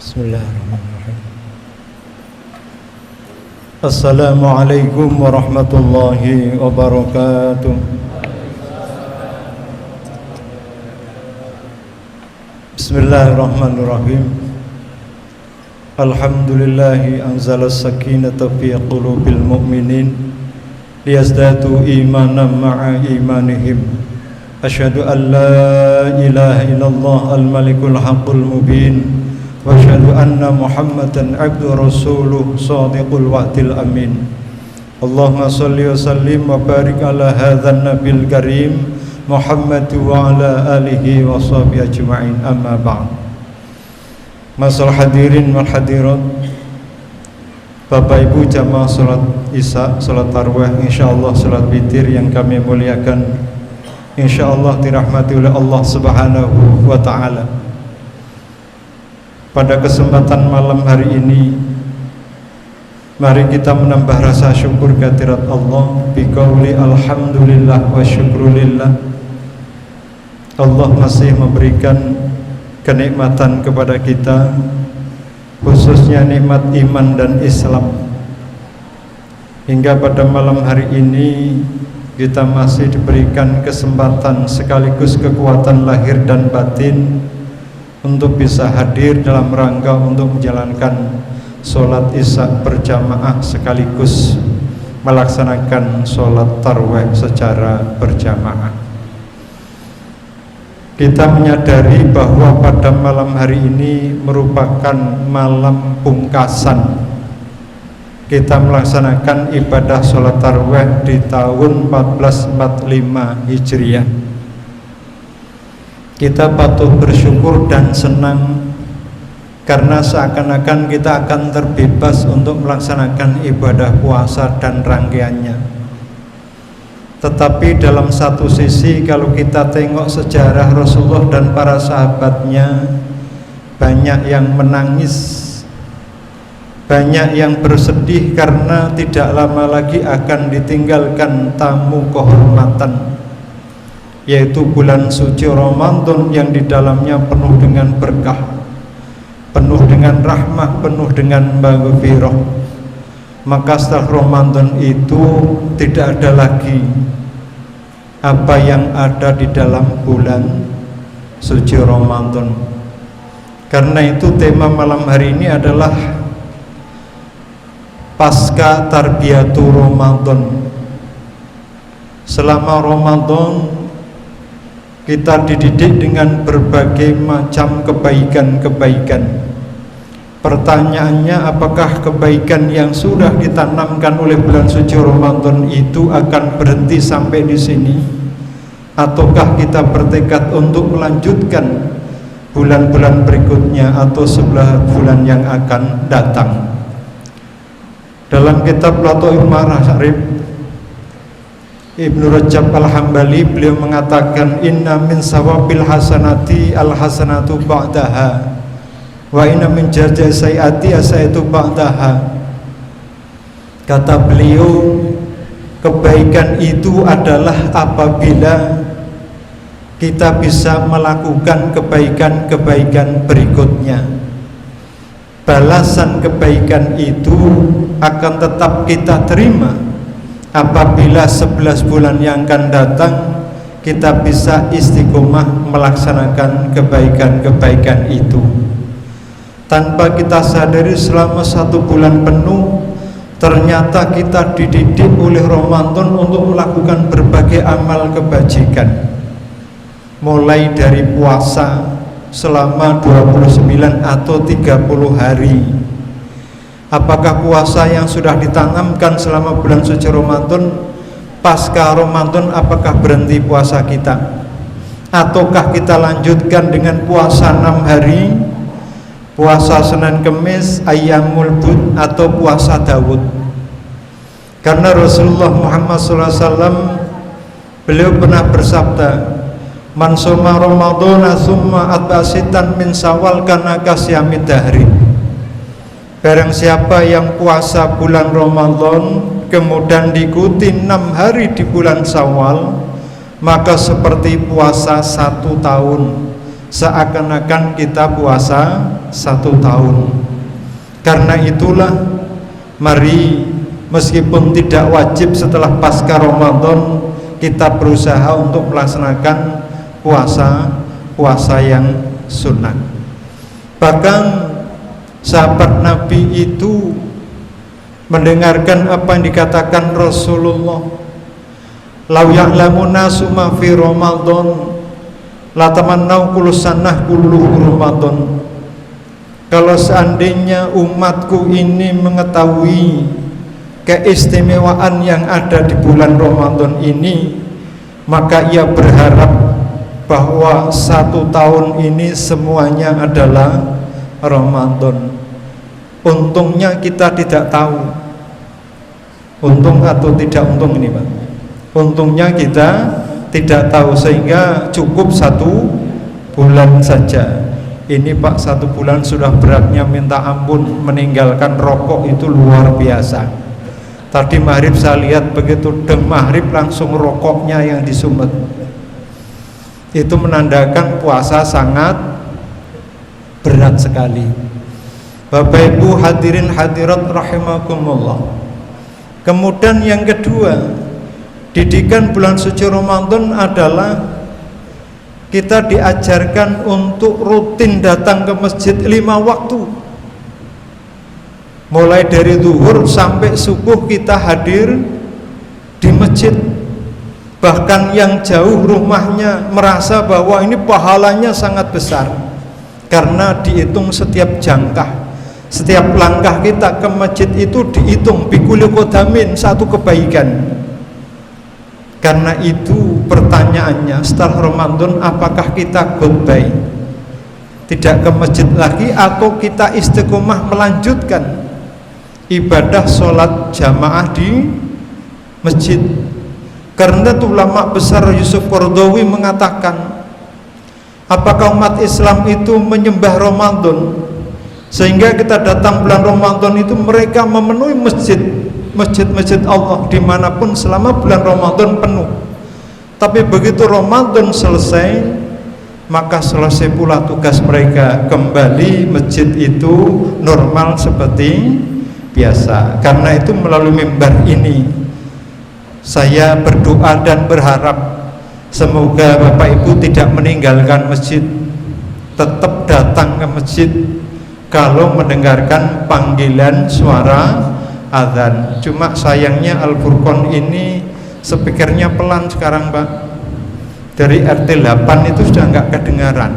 Bismillahirrahmanirrahim. Assalamualaikum warahmatullahi wabarakatuh. Bismillahirrahmanirrahim. Alhamdulillahi anzala sakinata fi qulubil mu'minin liyazdadu imanan ma'a imanihim. Asyhadu an la ilaha illallah al-malikul haqqul mubin wa asyhadu anna Muhammadan abdu rasuluh shadiqul wa'dil amin. Allahumma shalli wa sallim wa barik ala hadzal nabil karim Muhammad wa ala alihi wa sahbihi ajma'in, amma ba'd. Masyaallah hadirin wal hadirat, Bapak Ibu jamaah salat Isya, salat tarawih, insyaallah salat witir yang kami muliakan, insyaallah dirahmati oleh Allah Subhanahu wa taala. Pada kesempatan malam hari ini, mari kita menambah rasa syukur kehadirat Allah biqauli alhamdulillah wa syukrulillah. Allah masih memberikan kenikmatan kepada kita, khususnya nikmat iman dan Islam, hingga pada malam hari ini kita masih diberikan kesempatan sekaligus kekuatan lahir dan batin untuk bisa hadir dalam rangka untuk menjalankan sholat Isya berjamaah sekaligus melaksanakan sholat tarawih secara berjamaah. Kita menyadari bahwa pada malam hari ini merupakan malam pungkasan kita melaksanakan ibadah sholat tarawih di tahun 1445 Hijriah. Kita patut bersyukur dan senang karena seakan-akan kita akan terbebas untuk melaksanakan ibadah puasa dan rangkaiannya. Tetapi dalam satu sisi, kalau kita tengok sejarah Rasulullah dan para sahabatnya, banyak yang menangis, banyak yang bersedih karena tidak lama lagi akan ditinggalkan tamu kehormatan, yaitu bulan suci Ramadan yang di dalamnya penuh dengan berkah, penuh dengan rahmah, penuh dengan maghfirah. Maka setelah Ramadan itu tidak ada lagi apa yang ada di dalam bulan suci Ramadan. Karena itu tema malam hari ini adalah Pasca Tarbiyatu Ramadan. Selama Ramadan kita dididik dengan berbagai macam kebaikan-kebaikan. Pertanyaannya, apakah kebaikan yang sudah ditanamkan oleh bulan suci Ramadan itu akan berhenti sampai di sini, ataukah kita bertekad untuk melanjutkan bulan-bulan berikutnya atau 11 bulan yang akan datang? Dalam kitab Lataiful Ma'arif, Ibnu Rajab Al-Hambali beliau mengatakan, inna min sawabil hasanati al-hasanatu ba'daha wa inna min jazai sayyiati asaitu ba'daha. Kata beliau, kebaikan itu adalah apabila kita bisa melakukan kebaikan-kebaikan berikutnya. Balasan kebaikan itu akan tetap kita terima apabila 11 bulan yang akan datang kita bisa istiqomah melaksanakan kebaikan-kebaikan itu. Tanpa kita sadari selama 1 bulan penuh ternyata kita dididik oleh Ramadan untuk melakukan berbagai amal kebajikan, mulai dari puasa selama 29 atau 30 hari. Apakah puasa yang sudah ditanamkan selama bulan suci Ramadan, pasca Ramadan apakah berhenti puasa kita? Ataukah kita lanjutkan dengan puasa 6 hari, puasa Senin Kemis, Ayyamul Bud, atau puasa Daud? Karena Rasulullah Muhammad SAW beliau pernah bersabda, man soma Ramadana summa atbasitan min Syawal kana kasyamid dahri. Barang siapa yang puasa bulan Ramadan kemudian diikuti 6 hari di bulan Syawal, maka seperti puasa 1 tahun, seakan-akan kita puasa 1 tahun. Karena itulah mari meskipun tidak wajib setelah pasca Ramadan, kita berusaha untuk melaksanakan puasa yang sunnah. Bahkan sahabat Nabi itu mendengarkan apa yang dikatakan Rasulullah, lau ya'lamu nasu ma fi Ramadan la tamannau kullu sanah kullu Ramadan. Kalau seandainya umatku ini mengetahui keistimewaan yang ada di bulan Ramadan ini, maka ia berharap bahwa 1 tahun ini semuanya adalah Ramadan. Untungnya kita tidak tahu, untung atau tidak untung ini Pak. Untungnya kita tidak tahu, sehingga cukup 1 bulan saja. Ini Pak, 1 bulan sudah beratnya minta ampun. Meninggalkan rokok itu luar biasa. Tadi maghrib saya lihat, begitu deng maghrib langsung rokoknya yang disumet. Itu menandakan puasa sangat berat sekali. Bapak Ibu hadirin hadirat rahimakumullah. Kemudian yang kedua, didikan bulan suci Ramadan adalah kita diajarkan untuk rutin datang ke masjid 5 waktu. Mulai dari zuhur sampai subuh kita hadir di masjid. Bahkan yang jauh rumahnya merasa bahwa ini pahalanya sangat besar, karena dihitung setiap jangkah, setiap langkah kita ke masjid itu dihitung bikuli kodamin, 1 kebaikan. Karena itu pertanyaannya, setelah Ramadan apakah kita goodbye, tidak ke masjid lagi, atau kita istiqomah melanjutkan ibadah sholat jamaah di masjid? Karena itu ulama besar Yusuf Qaradawi mengatakan, apakah umat Islam itu menyembah Ramadan sehingga kita datang bulan Ramadan itu mereka memenuhi masjid Allah dimanapun selama bulan Ramadan penuh. Tapi begitu Ramadan selesai, maka selesai pula tugas mereka, kembali masjid itu normal seperti biasa. Karena itu melalui mimbar ini saya berdoa dan berharap semoga Bapak Ibu tidak meninggalkan masjid, tetap datang ke masjid kalau mendengarkan panggilan suara azan. Cuma sayangnya Al-Furqan ini speakernya pelan sekarang Pak. Dari RT 8 itu sudah nggak kedengaran,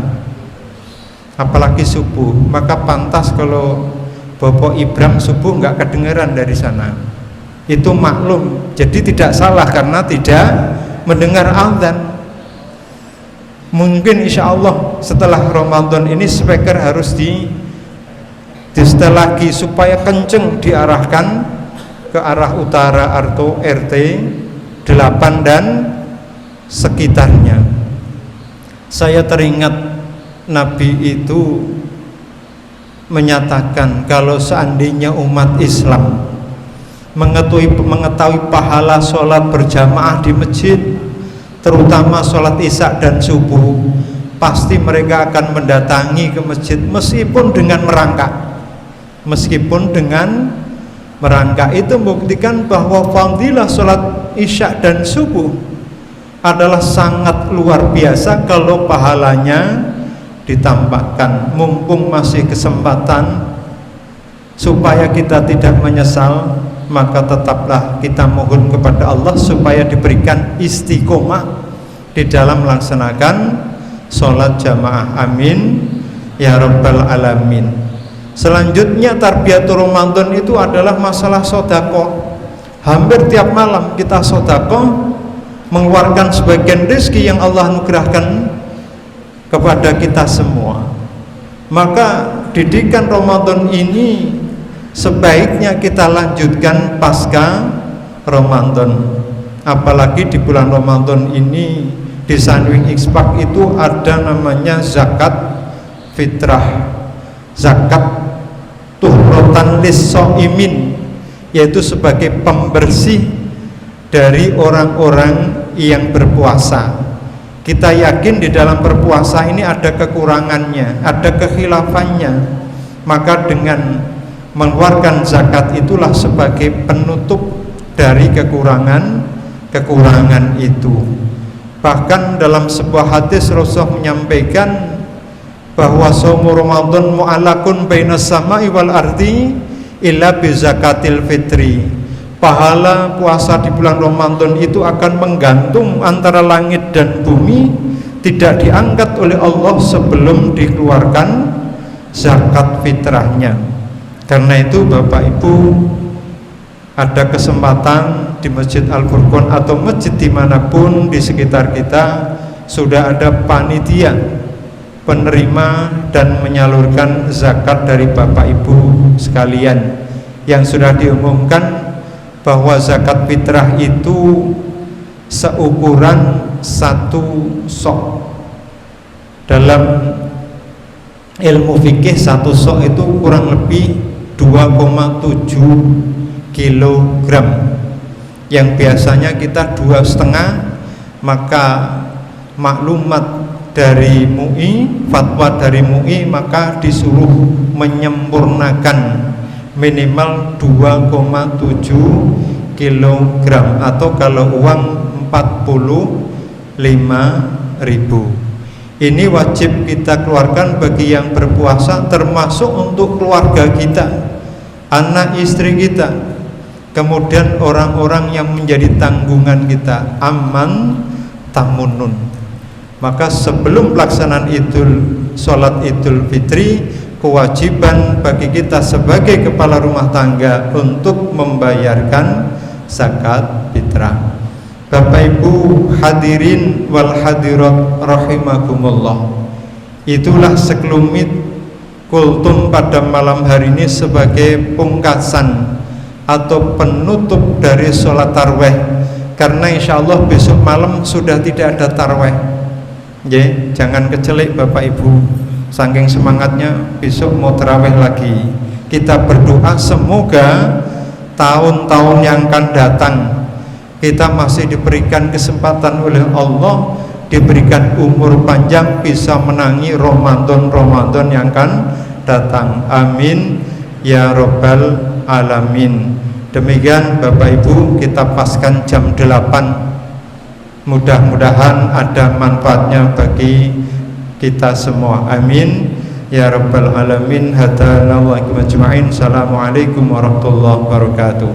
apalagi subuh. Maka pantas kalau Bapak Ibram subuh nggak kedengaran dari sana. Itu maklum, jadi tidak salah karena tidak mendengar azan. Mungkin insya Allah setelah Ramadan ini speaker harus di setel lagi supaya kenceng diarahkan ke arah utara atau RT 8 dan sekitarnya. Saya teringat Nabi itu menyatakan kalau seandainya umat Islam mengetahui pahala sholat berjamaah di masjid, terutama sholat isya dan subuh, pasti mereka akan mendatangi ke masjid meskipun dengan merangkak. Itu membuktikan bahwa fadilah sholat isya dan subuh adalah sangat luar biasa kalau pahalanya ditampakkan. Mumpung masih kesempatan supaya kita tidak menyesal, maka tetaplah kita mohon kepada Allah supaya diberikan istiqomah di dalam melaksanakan sholat jamaah. Amin ya rabbal alamin. Selanjutnya tarbiyatul Ramadan itu adalah masalah sedekah. Hampir tiap malam kita sedekah, mengeluarkan sebagian rezeki yang Allah anugerahkan kepada kita semua. Maka didikan Ramadan ini sebaiknya kita lanjutkan pasca Ramadan. Apalagi di bulan Ramadan ini di Sanwing Expak itu ada namanya zakat fitrah, zakat tuhrotan lis-so'imin, yaitu sebagai pembersih dari orang-orang yang berpuasa. Kita yakin di dalam berpuasa ini ada kekurangannya, ada kekhilafannya, maka dengan mengeluarkan zakat itulah sebagai penutup dari kekurangan itu. Bahkan dalam sebuah hadis Rasulullah menyampaikan bahwa shaum Ramadan mu'allaqun bainas sama'i wal ardi illa bi zakatil fitri. Pahala puasa di bulan Ramadan itu akan menggantung antara langit dan bumi, tidak diangkat oleh Allah sebelum dikeluarkan zakat fitrahnya. Karena itu Bapak Ibu, ada kesempatan di Masjid Al-Furqan atau masjid dimanapun di sekitar kita sudah ada panitia penerima dan menyalurkan zakat dari Bapak Ibu sekalian, yang sudah diumumkan bahwa zakat fitrah itu seukuran satu sok. Dalam ilmu fikih satu sok itu kurang lebih 2,7 kilogram, yang biasanya kita 2,5. Maka maklumat dari MUI, fatwa dari MUI, maka disuruh menyempurnakan minimal 2,7 kilogram, atau kalau uang 45.000. Ini wajib kita keluarkan bagi yang berpuasa, termasuk untuk keluarga kita, anak istri kita, kemudian orang-orang yang menjadi tanggungan kita, aman tamunun. Maka sebelum pelaksanaan sholat Idul Fitri, kewajiban bagi kita sebagai kepala rumah tangga untuk membayarkan zakat fitrah. Bapak Ibu hadirin wal hadirat rahimakumullah, itulah sekelumit kultum pada malam hari ini sebagai pungkasan atau penutup dari sholat tarweh, karena insya Allah besok malam sudah tidak ada tarweh. Jangan kecelek Bapak Ibu, saking semangatnya besok mau tarawih lagi. Kita berdoa semoga tahun-tahun yang akan datang kita masih diberikan kesempatan oleh Allah, diberikan umur panjang, bisa menangi Ramadan yang akan datang. Amin ya Rabbal Alamin. Demikian Bapak Ibu, kita paskan jam 8. Mudah-mudahan ada manfaatnya bagi kita semua. Amin ya Rabbal Alamin. Hadanallahu ajma'in. Assalamualaikum warahmatullahi wabarakatuh.